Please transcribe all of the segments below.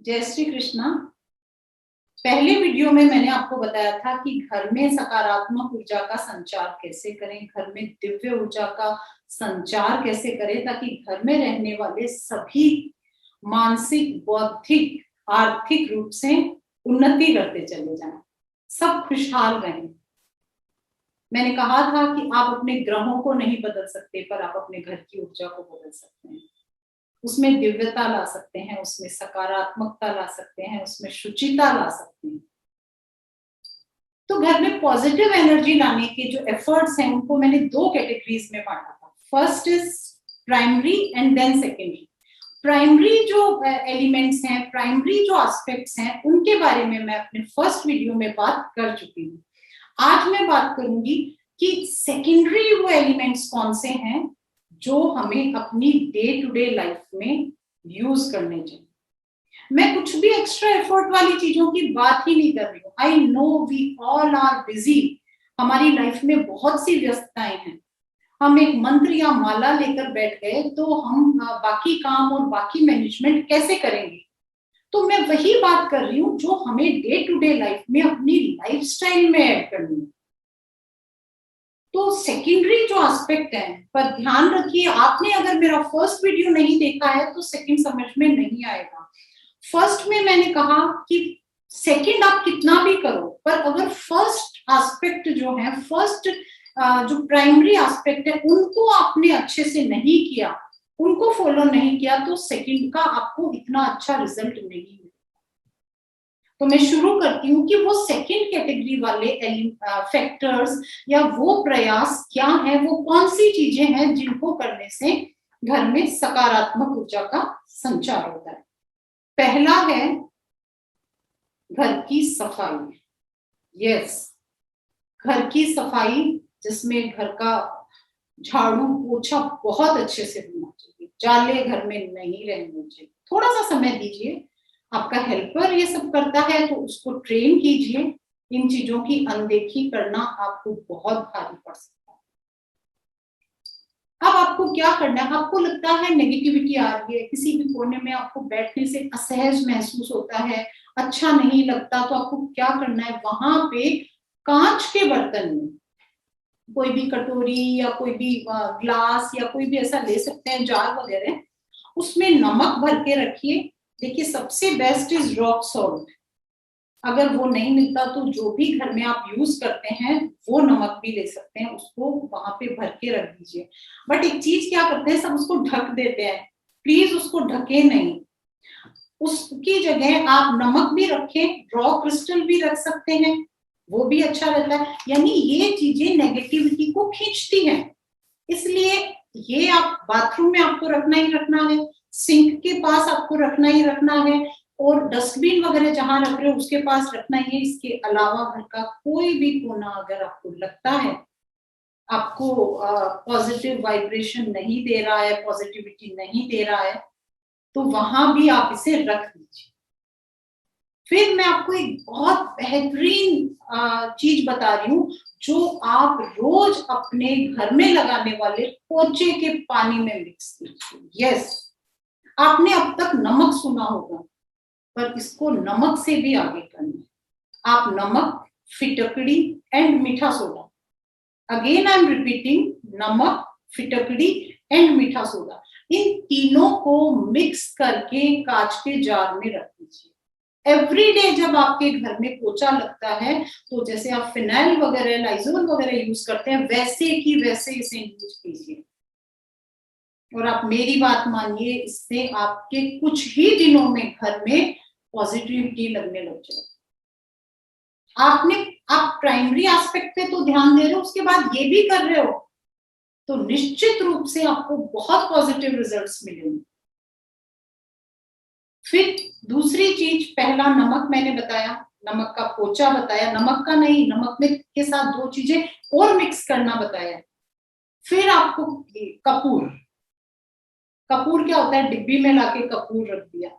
जय श्री कृष्णा। पहले वीडियो में मैंने आपको बताया था कि घर में सकारात्मक ऊर्जा का संचार कैसे करें, घर में दिव्य ऊर्जा का संचार कैसे करें ताकि घर में रहने वाले सभी मानसिक, बौद्धिक, आर्थिक रूप से उन्नति करते चले जाएं, सब खुशहाल रहें। मैंने कहा था कि आप अपने ग्रहों को नहीं बदल सकते, पर आप अपने घर की ऊर्जा को बदल सकते हैं। उसमें दिव्यता ला सकते हैं, उसमें सकारात्मकता ला सकते हैं, उसमें शुचिता ला सकते हैं। तो घर में पॉजिटिव एनर्जी लाने के जो एफर्ट्स हैं उनको मैंने दो कैटेगरीज में बांटा था। First is primary and then secondary. Primary जो एलिमेंट्स हैं, प्राइमरी जो एस्पेक्ट्स हैं, उनके बारे में मैं अपने फर्स्ट वीडियो में बात कर चुकी हूँ। आज मैं बात करूंगी कि सेकेंडरी वो एलिमेंट्स कौन से हैं जो हमें अपनी डे टू डे लाइफ में यूज करने चाहिए। मैं कुछ भी एक्स्ट्रा एफर्ट वाली चीजों की बात ही नहीं कर रही हूँ। I know we all are busy, हमारी लाइफ में बहुत सी व्यस्तताएं हैं। हम एक मंत्र या माला लेकर बैठ गए तो हम बाकी काम और बाकी मैनेजमेंट कैसे करेंगे। तो मैं वही बात कर रही हूँ जो हमें डे टू डे लाइफ में अपनी लाइफस्टाइल में ऐड करनी है। तो सेकेंडरी जो एस्पेक्ट है, पर ध्यान रखिए, आपने अगर मेरा फर्स्ट वीडियो नहीं देखा है तो सेकंड समझ में नहीं आएगा। फर्स्ट में मैंने कहा कि सेकंड आप कितना भी करो, पर अगर फर्स्ट एस्पेक्ट जो है, फर्स्ट जो प्राइमरी एस्पेक्ट है, उनको आपने अच्छे से नहीं किया, उनको फॉलो नहीं किया, तो सेकंड का आपको इतना अच्छा रिजल्ट नहीं मिलेगा। तो मैं शुरू करती हूँ कि वो सेकंड कैटेगरी वाले फैक्टर्स या वो प्रयास क्या है, वो कौन सी चीजें हैं जिनको करने से घर में सकारात्मक ऊर्जा का संचार होता है। पहला है घर की सफाई। यस, घर की सफाई, जिसमें घर का झाड़ू पोछा बहुत अच्छे से होना चाहिए, जाले घर में नहीं रहने चाहिए। थोड़ा सा समय दीजिए, आपका हेल्पर ये सब करता है तो उसको ट्रेन कीजिए। इन चीजों की अनदेखी करना आपको बहुत भारी पड़ सकता है। अब आपको क्या करना है, आपको लगता है नेगेटिविटी आ रही है, किसी भी कोने में आपको बैठने से असहज महसूस होता है, अच्छा नहीं लगता, तो आपको क्या करना है, वहां पे कांच के बर्तन में कोई भी कटोरी या कोई भी ग्लास या कोई भी ऐसा ले सकते हैं, जार वगैरह, उसमें नमक भर के रखिए। देखिए, सबसे बेस्ट इज रॉक सॉल्ट। अगर वो नहीं मिलता तो जो भी घर में आप यूज करते हैं वो नमक भी ले सकते हैं, उसको वहां पे भर के रख दीजिए। बट एक चीज क्या करते हैं, सब उसको ढक देते हैं। प्लीज उसको ढके नहीं, उसकी जगह आप नमक भी रखें, रॉ क्रिस्टल भी रख सकते हैं, वो भी अच्छा रहता है। यानी ये चीजें नेगेटिविटी को खींचती हैं, इसलिए ये आप बाथरूम में आपको रखना ही रखना है, सिंक के पास आपको रखना ही रखना है, और डस्टबिन वगैरह जहां रख रहे हो उसके पास रखना ही है। इसके अलावा घर का कोई भी कोना अगर आपको लगता है आपको पॉजिटिव वाइब्रेशन नहीं दे रहा है, पॉजिटिविटी नहीं दे रहा है, तो वहां भी आप इसे रख दीजिए। फिर मैं आपको एक बहुत बेहतरीन चीज बता रही हूँ जो आप रोज अपने घर में लगाने वाले पोचे के पानी में मिक्स कीजिए। यस, आपने अब तक नमक सुना होगा, पर इसको नमक से भी आगे करना है। आप नमक, फिटकड़ी एंड मीठा soda, again I am repeating, नमक, फिटकड़ी एंड मीठा सोडा, इन तीनों को मिक्स करके कांच के जार में रख दीजिए। एवरीडे जब आपके घर में पोछा लगता है तो जैसे आप फिनाइल वगैरह, लाइजोल वगैरह यूज करते हैं, वैसे की वैसे इसे यूज कीजिए। और आप मेरी बात मानिए, इससे आपके कुछ ही दिनों में घर में पॉजिटिविटी लगने लग जाए। आप प्राइमरी एस्पेक्ट पे तो ध्यान दे रहे हो, उसके बाद ये भी कर रहे हो, तो निश्चित रूप से आपको बहुत पॉजिटिव रिजल्ट्स मिलेंगे। फिर दूसरी चीज, पहला नमक मैंने बताया, नमक का पोचा बताया, नमक का नहीं, नमक में के साथ दो चीजें और मिक्स करना बताया। फिर आपको कपूर, कपूर क्या होता है, डिब्बी में लाके कपूर रख दिया,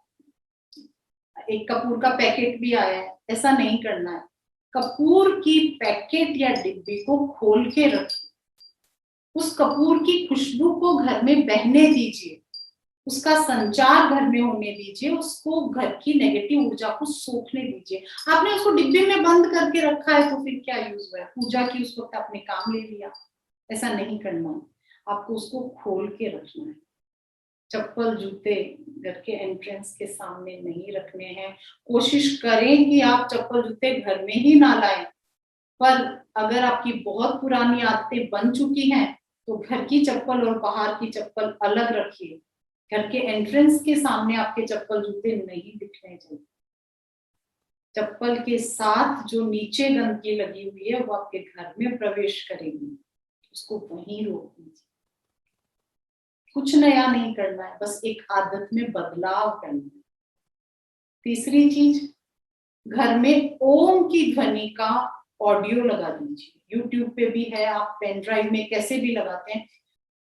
एक कपूर का पैकेट भी आया है, ऐसा नहीं करना है। कपूर की पैकेट या डिब्बी को खोल के रखिए, उस कपूर की खुशबू को घर में बहने दीजिए। उसका संचार घर में होने दीजिए, उसको घर की नेगेटिव ऊर्जा को सोखने दीजिए। आपने उसको डिब्बे में बंद करके रखा है तो फिर क्या यूज हुआ है? पूजा की उस वक्त आपने काम ले लिया। ऐसा नहीं करना है, आपको उसको खोल के रखना है। चप्पल जूते घर के एंट्रेंस के सामने नहीं रखने हैं। कोशिश करें कि आप चप्पल जूते घर में ही ना लाएं, पर अगर आपकी बहुत पुरानी आदतें बन चुकी हैं तो घर की चप्पल और बाहर की चप्पल अलग रखिए। घर के एंट्रेंस के सामने आपके चप्पल जूते नहीं दिखने चाहिए। चप्पल के साथ जो नीचे गंदगी लगी हुई है वो आपके घर में प्रवेश करेगी, उसको वहीं रोक दीजिए। कुछ नया नहीं करना है, बस एक आदत में बदलाव करना है। तीसरी चीज, घर में ओम की ध्वनि का ऑडियो लगा दीजिए। यूट्यूब पे भी है, आप पेन ड्राइव में कैसे भी लगाते हैं।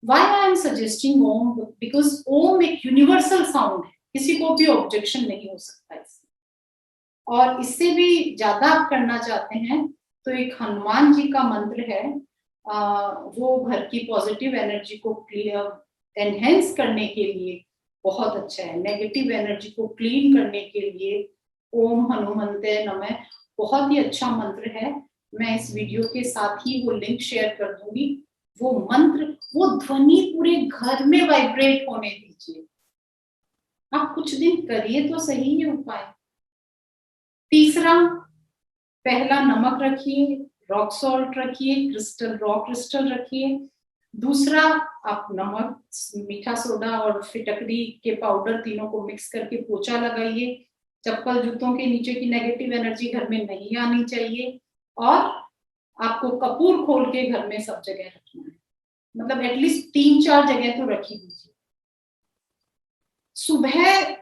Why I am suggesting Om? Because Om एक यूनिवर्सल साउंड है, किसी को भी ऑब्जेक्शन नहीं हो सकता इससे। और इससे भी ज्यादा आप करना चाहते हैं तो एक हनुमान जी का मंत्र है, वो घर की पॉजिटिव एनर्जी को क्लियर एनहेंस करने के लिए बहुत अच्छा है। नेगेटिव एनर्जी को क्लीन करने के लिए ओम हनुमंते नमः बहुत ही अच्छा मंत्र है। मैं इस वीडियो के साथ ही वो लिंक शेयर कर दूंगी। वो मंत्र, वो ध्वनि पूरे घर में वाइब्रेट होने दीजिए। आप कुछ दिन करिए तो सही ये उपाय। तीसरा, पहला नमक रखिए, रॉक सॉल्ट रखिए, क्रिस्टल रॉक क्रिस्टल रखिए। दूसरा, आप नमक, मीठा सोडा और फिटकरी के पाउडर तीनों को मिक्स करके पोछा लगाइए। चप्पल जूतों के नीचे की नेगेटिव एनर्जी घर में नहीं आनी चाहिए। और आपको कपूर खोल के घर में सब जगह रखना है, मतलब एटलीस्ट 3-4 जगह तो रख ही दीजिए। सुबह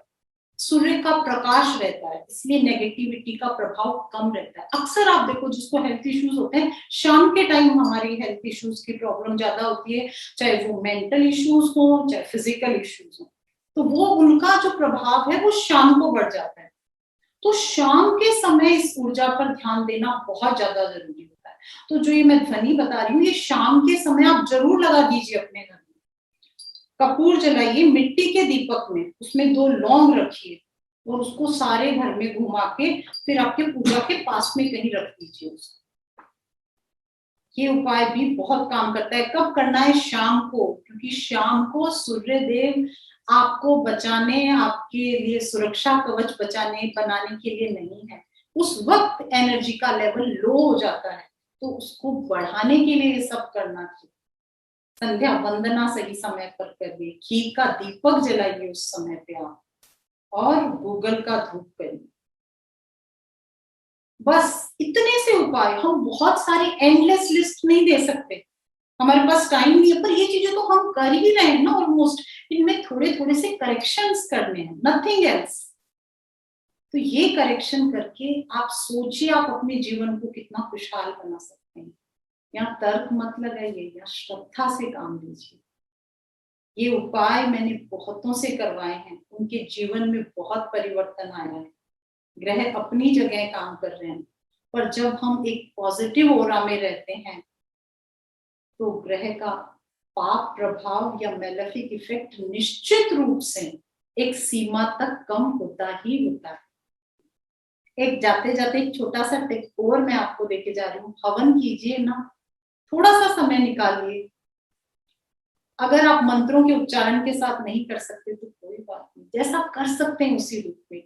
सूर्य का प्रकाश रहता है, इसलिए नेगेटिविटी का प्रभाव कम रहता है। अक्सर आप देखो जिसको हेल्थ इश्यूज होते हैं, शाम के टाइम हमारी हेल्थ इश्यूज की प्रॉब्लम ज्यादा होती है, चाहे वो मेंटल इश्यूज हो चाहे फिजिकल इश्यूज हो, तो वो उनका जो प्रभाव है वो शाम को बढ़ जाता है। तो शाम के समय इस ऊर्जा पर ध्यान देना बहुत ज्यादा जरूरी होता है। तो जो ये मैं ध्वनि बता रही हूँ, ये शाम के समय आप जरूर लगा दीजिए अपने घर में। कपूर जलाइए मिट्टी के दीपक में, उसमें 2 लौंग रखिए और उसको सारे घर में घुमा के फिर आपके पूजा के पास में कहीं रख दीजिए उसको। ये उपाय भी बहुत काम करता है। कब करना है? शाम को, क्योंकि शाम को सूर्य देव आपको बचाने, आपके लिए सुरक्षा कवच बनाने के लिए नहीं है। उस वक्त एनर्जी का लेवल लो हो जाता है, तो उसको बढ़ाने के लिए ये सब करना चाहिए। संध्या वंदना सही समय पर करिए, घी का दीपक जलाइए उस समय पे आप, और गूगल का धूप करिए। बस इतने से उपाय, हम बहुत सारे एंडलेस लिस्ट नहीं दे सकते, हमारे पास टाइम नहीं है, पर ये चीजें तो हम कर ही रहे हैं ना ऑलमोस्ट। इनमें थोड़े थोड़े से करेक्शंस करने हैं, नथिंग एल्स। तो ये करेक्शन करके आप सोचिए आप अपने जीवन को कितना खुशहाल बना सकते हैं। यहाँ तर्क मत लगाइए, यहाँ श्रद्धा से काम लीजिए। ये उपाय मैंने बहुतों से करवाए हैं, उनके जीवन में बहुत परिवर्तन आया है। ग्रह अपनी जगह काम कर रहे हैं, पर जब हम एक पॉजिटिव ओरा में रहते हैं तो ग्रह का पाप प्रभाव या मेलेफिक इफेक्ट निश्चित रूप से एक सीमा तक कम होता ही होता है। एक जाते जाते एक छोटा सा टिप और मैं आपको देके जा रही हूँ। हवन कीजिए ना, थोड़ा सा समय निकालिए। अगर आप मंत्रों के उच्चारण के साथ नहीं कर सकते तो कोई बात नहीं, जैसा कर सकते हैं उसी रूप में।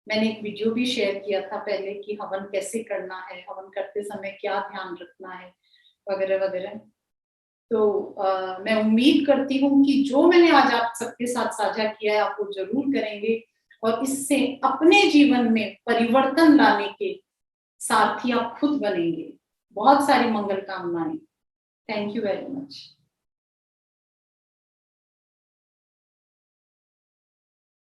मैंने एक वीडियो भी शेयर किया था पहले कि हवन कैसे करना है, हवन करते समय क्या ध्यान रखना है, वगैरह वगैरह। तो मैं उम्मीद करती हूँ कि जो मैंने आज आप सबके साथ साझा किया है आप वो जरूर करेंगे, और इससे अपने जीवन में परिवर्तन लाने के सारथी आप खुद बनेंगे। बहुत सारी मंगल कामनाएं। Thank you very much.